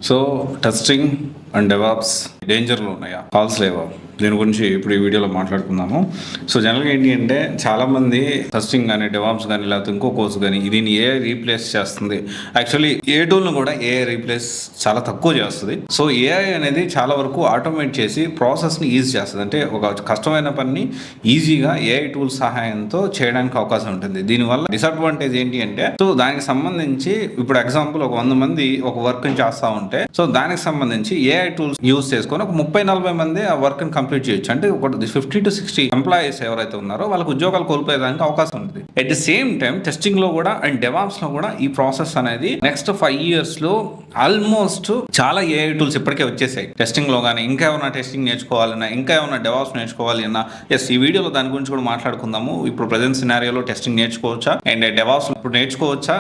So testing and DevOps డేంజర్లు ఉన్నాయా, calls లేవా, దీని గురించి ఇప్పుడు ఈ వీడియోలో మాట్లాడుకుందాము. సో జనరల్గా ఏంటి అంటే చాలామంది టెస్టింగ్ కానీ డెవాప్స్ కానీ లేకపోతే ఇంకో కోర్స్ కానీ దీన్ని ఏఐ రీప్లేస్ చేస్తుంది. యాక్చువల్లీ ఏ టూల్ను కూడా ఏఐ రీప్లేస్ చాలా తక్కువ చేస్తుంది. సో ఏఐ అనేది చాలా వరకు ఆటోమేట్ చేసి ప్రాసెస్ని ఈజీ చేస్తుంది. అంటే ఒక కష్టమైన పనిని ఈజీగా ఏఐ టూల్స్ సహాయంతో చేయడానికి అవకాశం ఉంటుంది. దీనివల్ల డిసడ్వాంటేజ్ ఏంటి అంటే, సో దానికి సంబంధించి ఇప్పుడు ఎగ్జాంపుల్ ఒక 100 మంది ఒక వర్క్ని చేస్తూ ఉంటే, సో దానికి సంబంధించి ఏఐ టూల్స్ యూజ్ చేసుకొని ఒక 30-40 మంది ఆ వర్క్ని కంప్లీట్ చేయొచ్చు. అంటే ఒక 50 to 60 ఎంప్లాయీస్ ఎవరైతే ఉన్నారో వాళ్ళకి ఉద్యోగాలు కోల్పోయేదానికి అవకాశం ఉంది. At the same time testing లో కూడా అండ్ డెవాప్స్ లో కూడా ఈ ప్రాసెస్ అనేది నెక్స్ట్ 5 years లో ఆల్మోస్ట్ చాలా ఏఐ టూల్స్ ఇప్పటికే వచ్చేసాయి. టెస్టింగ్ లో కానీ ఇంకా ఏమైనా టెస్టింగ్ నేర్చుకోవాలన్నా, ఇంకా ఏమైనా డెవాప్స్ నేర్చుకోవాలి అన్నా, ఈ వీడియోలో దాని గురించి కూడా మాట్లాడుకుందాము. ఇప్పుడు ప్రజెంట్ సినారియోలో టెస్టింగ్ నేర్చుకోవచ్చా అండ్ డెవాప్స్ ఇప్పుడు నేర్చుకోవచ్చా,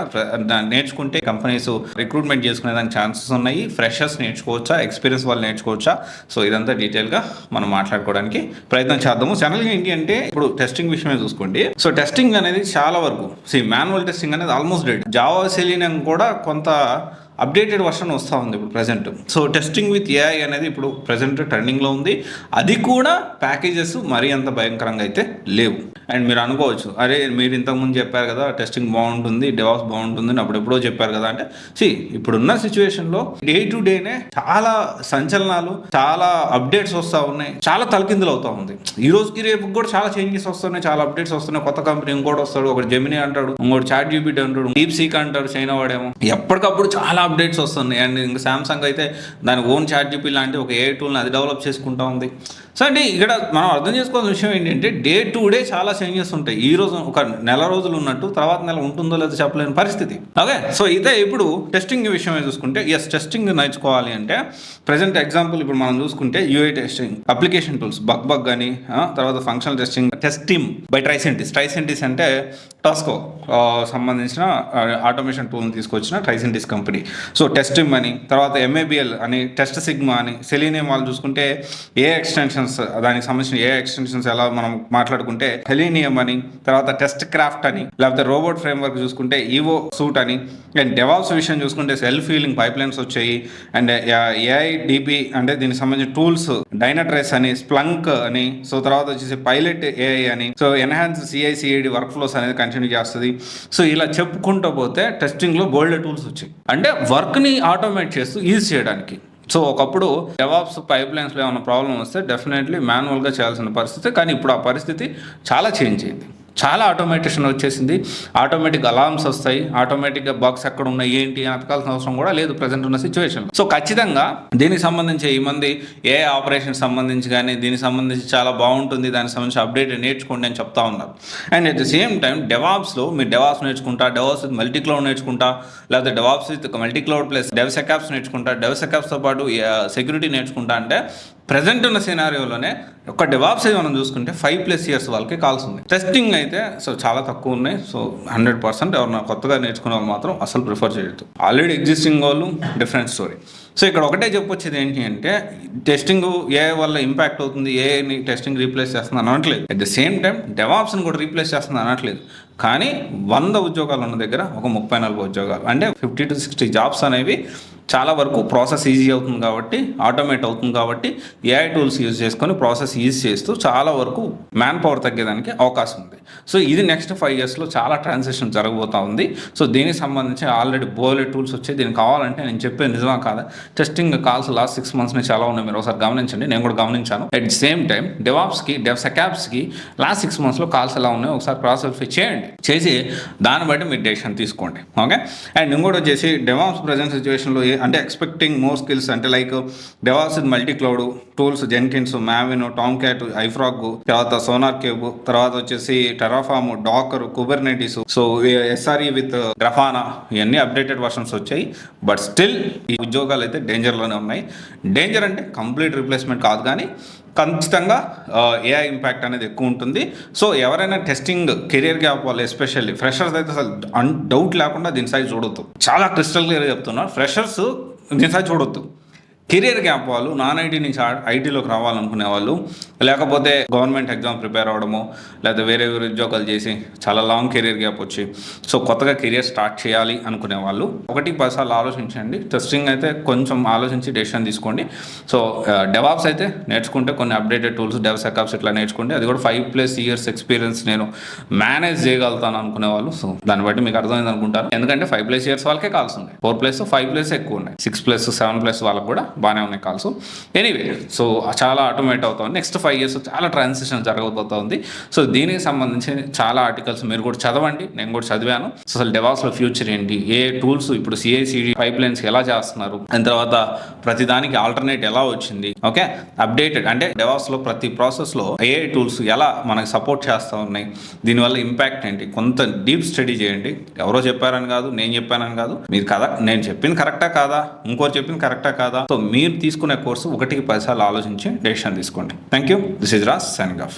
నేర్చుకుంటే కంపెనీస్ రిక్రూట్మెంట్ చేసుకునే దానికి ఛాన్సెస్ ఉన్నాయి. ఫ్రెషర్స్ నేర్చుకోవచ్చా, ఎక్స్పీరియన్స్ వాళ్ళు నేర్చుకోవచ్చా, సో ఇదంతా డీటెయిల్గా మనం మాట్లాడుకోవడానికి ప్రయత్నం చేద్దాము. జనరల్గా ఏంటి అంటే ఇప్పుడు టెస్టింగ్ విషయమే చూసుకోండి. సో టెస్టింగ్ అనేది చాలా వరకు మాన్యువల్ టెస్టింగ్ అనేది ఆల్మోస్ట్ డెడ్. జావా సెలీనియం కూడా కొంత అప్డేటెడ్ వర్షన్ వస్తూ ఉంది ఇప్పుడు present. So testing with AI అనేది ఇప్పుడు ప్రజెంట్ ట్రెండింగ్లో ఉంది. అది కూడా ప్యాకేజెస్ మరీ అంత భయంకరంగా అయితే లేవు. అండ్ మీరు అనుకోవచ్చు, అరే మీరు ఇంతకుముందు చెప్పారు కదా టెస్టింగ్ బాగుంటుంది, డెవాప్స్ బాగుంటుంది అని అప్పుడెప్పుడో చెప్పారు కదా అంటే, ఇప్పుడున్న సిచ్యువేషన్లో డే టు డేనే చాలా సంచలనాలు, చాలా అప్డేట్స్ వస్తూ ఉన్నాయి, చాలా తలకిందులు అవుతూ ఉంది. ఈ రోజుకి రేపు కూడా చాలా చేంజెస్ వస్తున్నాయి, చాలా అప్డేట్స్ వస్తున్నాయి. కొత్త కంపెనీ ఇంకోటి వస్తాడు, ఒకటి జెమినీ అంటాడు, ఇంకోటి చాట్ జీపీటీ అంటాడు, డీప్ సీక్ అంటాడు చైనా వాడేమో. ఎప్పటికప్పుడు చాలా అప్డేట్స్ వస్తున్నాయి. అండ్ ఇంకా సామ్సంగ్ అయితే దాని ఓన్ చాట్ జీపీ లాంటి ఒక ఏఐ టూల్ని అది డెవలప్ చేసుకుంటూ ఉంది. సో అంటే ఇక్కడ మనం అర్థం చేసుకోవాల్సిన విషయం ఏంటంటే డే టు డే చాలా చేంజెస్ ఉంటాయి. ఈ రోజు ఒక నెల రోజులు ఉన్నట్టు తర్వాత నెల ఉంటుందో లేదో చెప్పలేని పరిస్థితి. ఓకే, సో ఇదే ఇప్పుడు టెస్టింగ్ విషయమే చూసుకుంటే, టెస్టింగ్ నేర్చుకోవాలి అంటే ప్రజెంట్ ఎగ్జాంపుల్ ఇప్పుడు మనం చూసుకుంటే UI testing, application tools bug అని, తర్వాత ఫంక్షనల్ టెస్టింగ్, టెస్టింగ్ బై ట్రైసెంటిస్ అంటే టాస్కో సంబంధించిన ఆటోమేషన్ టూల్ని తీసుకొచ్చిన ట్రైసెంటిస్ కంపెనీ. సో టెస్టింగ్ అని, తర్వాత MABL అని, టెస్ట్ సిగ్మా అని, సెలీనియం వాళ్ళు చూసుకుంటే ఏ ఎక్స్టెన్షన్స్, దానికి సంబంధించిన ఏ ఎక్స్టెన్షన్స్ ఎలా మనం మాట్లాడుకుంటే హెలీనియం అని, తర్వాత టెస్ట్ క్రాఫ్ట్ అని, లేకపోతే రోబోట్ ఫ్రేమ్వర్క్ చూసుకుంటే ఈవో సూట్ అని, అండ్ డెవాప్స్ విషయం చూసుకుంటే సెల్ఫ్ హీలింగ్ పైప్లైన్స్ వచ్చాయి. అండ్ AIDP అంటే దీనికి సంబంధించిన టూల్స్ డైనట్రేస్ అని, స్ప్లంక్ అని, సో తర్వాత వచ్చేసి పైలట్ AI అని, so enhance CI/CD work flows అనేది కంటిన్యూ చేస్తుంది. సో ఇలా చెప్పుకుంటూ పోతే టెస్టింగ్లో బోల్డ్ టూల్స్ వచ్చాయి, అంటే వర్క్ని ఆటోమేట్ చేస్తూ ఈజీ చేయడానికి. సో ఒకప్పుడు డెవాప్స్ పైప్లైన్స్లో ఏమైనా ప్రాబ్లం వస్తే డెఫినెట్లీ మాన్యువల్గా చేయాల్సిన పరిస్థితి, కానీ ఇప్పుడు ఆ పరిస్థితి చాలా చేంజ్ అయింది. చాలా ఆటోమేటేషన్ వచ్చేసింది. ఆటోమేటిక్ అలార్మ్స్ వస్తాయి, ఆటోమేటిక్గా బాక్స్ ఎక్కడ ఉన్నాయి ఏంటి అని అతకాల్సిన అవసరం కూడా లేదు ప్రజెంట్ ఉన్న సిచ్యువేషన్. సో ఖచ్చితంగా దీనికి సంబంధించి ఈ మంది ఏ ఆపరేషన్ సంబంధించి కానీ దీనికి సంబంధించి చాలా బాగుంటుంది, దానికి సంబంధించి అప్డేట్ నేర్చుకోండి అని చెప్తా ఉన్నారు. And at the same time డెవాప్స్లో మీరు డెవాప్స్ నేర్చుకుంటా, డెవాప్స్ విత్ మల్టీ క్లౌడ్ నేర్చుకుంటా, లేకపోతే DevOps with multi cloud plus DevSecOps నేర్చుకుంటా, డెవసెకాప్స్తో పాటు సెక్యూరిటీ నేర్చుకుంటా అంటే ప్రజెంట్ ఉన్న సినారియోలోనే ఒక డెవాప్స్ మనం చూసుకుంటే 5+ years వాళ్ళకి కాల్స్ ఉన్నాయి. టెస్టింగ్ అయితే సో చాలా తక్కువ ఉన్నాయి. సో 100% ఎవరైనా కొత్తగా నేర్చుకునే వాళ్ళు మాత్రం అసలు ప్రిఫర్ చేయొద్దు. ఆల్రెడీ ఎగ్జిస్టింగ్ వాళ్ళు డిఫరెంట్ స్టోరీ. సో ఇక్కడ ఒకటే చెప్పొచ్చేది ఏంటి అంటే, టెస్టింగ్ ఏ వల్ల ఇంపాక్ట్ అవుతుంది, ఏని టెస్టింగ్ రీప్లేస్ చేస్తుంది అనట్లేదు. అట్ ద సేమ్ టైం డెవాప్స్ని కూడా రీప్లేస్ చేస్తుంది అనట్లేదు. కానీ 100 ఉద్యోగాలు ఉన్న దగ్గర ఒక 30-40 ఉద్యోగాలు, అంటే 50 to 60 జాబ్స్ అనేవి చాలా వరకు ప్రాసెస్ ఈజీ అవుతుంది కాబట్టి, ఆటోమేట్ అవుతుంది కాబట్టి ఏఐ టూల్స్ యూజ్ చేసుకొని ప్రాసెస్ ఈజీ చేస్తూ చాలా వరకు మ్యాన్ పవర్ తగ్గేదానికి అవకాశం ఉంది. సో ఇది నెక్స్ట్ 5 yearsలో చాలా ట్రాన్సిషన్ జరగబోతూ ఉంది. సో దీనికి సంబంధించి ఆల్రెడీ బోలెడ్ టూల్స్ వచ్చాయి. దీనికి కావాలంటే నేను చెప్పే నిజమా కాదా, టెస్టింగ్ కాల్స్ లాస్ట్ 6 months నుంచి చాలా ఉన్నాయి, మీరు ఒకసారి గమనించండి, నేను కూడా గమనించాను. అట్ ది సేమ్ టైం డెవాప్స్కి డెవసెకాప్స్కి లాస్ట్ 6 monthsలో కాల్స్ ఎలా ఉన్నాయో ఒకసారి క్రాస్ వెరిఫై చేయండి, చేసి దాన్ని బట్టి మీరు డెసిషన్ తీసుకోండి. ఓకే, అండ్ ఇంకోటి వచ్చేసి డెవాప్స్ ప్రజెంట్ సిచ్యువేషన్లో అంటే ఎక్స్పెక్టింగ్ మోర్ స్కిల్స్ అంటే like DevOps with multi cloud tools, Jenkins, Maven, Tomcat, JFrog, తర్వాత సోనార్ కేబ్, తర్వాత వచ్చేసి Terraform, Docker, Kubernetes, so SRE with Grafana, ఇవన్నీ అప్డేటెడ్ వర్షన్స్ వచ్చాయి. బట్ స్టిల్ ఈ ఉద్యోగాలు అయితే డేంజర్లోనే ఉన్నాయి. డేంజర్ అంటే కంప్లీట్ రీప్లేస్మెంట్ కాదు, కానీ ఖచ్చితంగా ఏఐ ఇంపాక్ట్ అనేది ఎక్కువ ఉంటుంది. సో ఎవరైనా టెస్టింగ్ కెరియర్ గ్యాప్ వాళ్ళు, ఎస్పెషల్లీ ఫ్రెషర్స్ అయితే అసలు డౌట్ లేకుండా దీని సైజ్ చూడొద్దు. చాలా క్రిస్టల్ క్లియర్గా చెప్తున్నారు, ఫ్రెషర్స్ దీని సైజ్ చూడొద్దు. కెరియర్ గ్యాప్ వాళ్ళు నాన్ ఐటీ నుంచి ఐటీలోకి రావాలనుకునే వాళ్ళు, లేకపోతే గవర్నమెంట్ ఎగ్జామ్ ప్రిపేర్ అవ్వడము, లేదా వేరే వేరే ఉద్యోగాలు చేసి చాలా లాంగ్ కెరియర్ గ్యాప్ వచ్చి సో కొత్తగా కెరియర్ స్టార్ట్ చేయాలి అనుకునే వాళ్ళు 1-10 సార్లు ఆలోచించండి. టెస్టింగ్ అయితే కొంచెం ఆలోచించి డెసిషన్ తీసుకోండి. సో డెవాప్స్ అయితే నేర్చుకుంటే కొన్ని అప్డేటెడ్ టూల్స్ డెవసెకాప్స్ ఇట్లా నేర్చుకోండి. అది కూడా 5+ years ఎక్స్పీరియన్స్ నేను మేనేజ్ చేయగలుగుతాను అనుకునే వాళ్ళు. సో దాన్ని బట్టి మీకు అర్థమైంది అనుకుంటారు. ఎందుకంటే 5+ years వాళ్ళకే కాల్స్ ఉన్నాయి, 4+, 5+ ఎక్కువ ఉన్నాయి, 6+, 7+ వాళ్ళకు కూడా బాగానే ఉన్నాయి కాల్స్. ఎనీవే సో చాలా ఆటోమేట్ అవుతుంది. నెక్స్ట్ 5 years చాలా ట్రాన్సిషన్ జరగబోతుంది. సో దీనికి సంబంధించి చాలా ఆర్టికల్స్ మీరు కూడా చదవండి, నేను కూడా చదివాను. సో అసలు డెవాప్స్లో ఫ్యూచర్ ఏంటి, ఏ టూల్స్ ఇప్పుడు CI/CD పైప్లైన్స్ ఎలా చేస్తున్నారు, దాని తర్వాత ప్రతిదానికి ఆల్టర్నేట్ ఎలా వచ్చింది, ఓకే అప్డేటెడ్ అంటే డెవాప్స్లో ప్రతి ప్రాసెస్లో AI టూల్స్ ఎలా మనకు సపోర్ట్ చేస్తూ ఉన్నాయి, దీనివల్ల ఇంపాక్ట్ ఏంటి, కొంత డీప్ స్టడీ చేయండి. ఎవరో చెప్పారని కాదు, నేను చెప్పానని కాదు, మీరు కదా నేను చెప్పింది కరెక్టా కాదా, ఇంకోరు చెప్పింది కరెక్టా కాదా. సో మీరు తీసుకునే కోర్సు 1-10 సార్లు ఆలోచించి డెసిషన్ తీసుకోండి. Thank you. This is Raj signing off.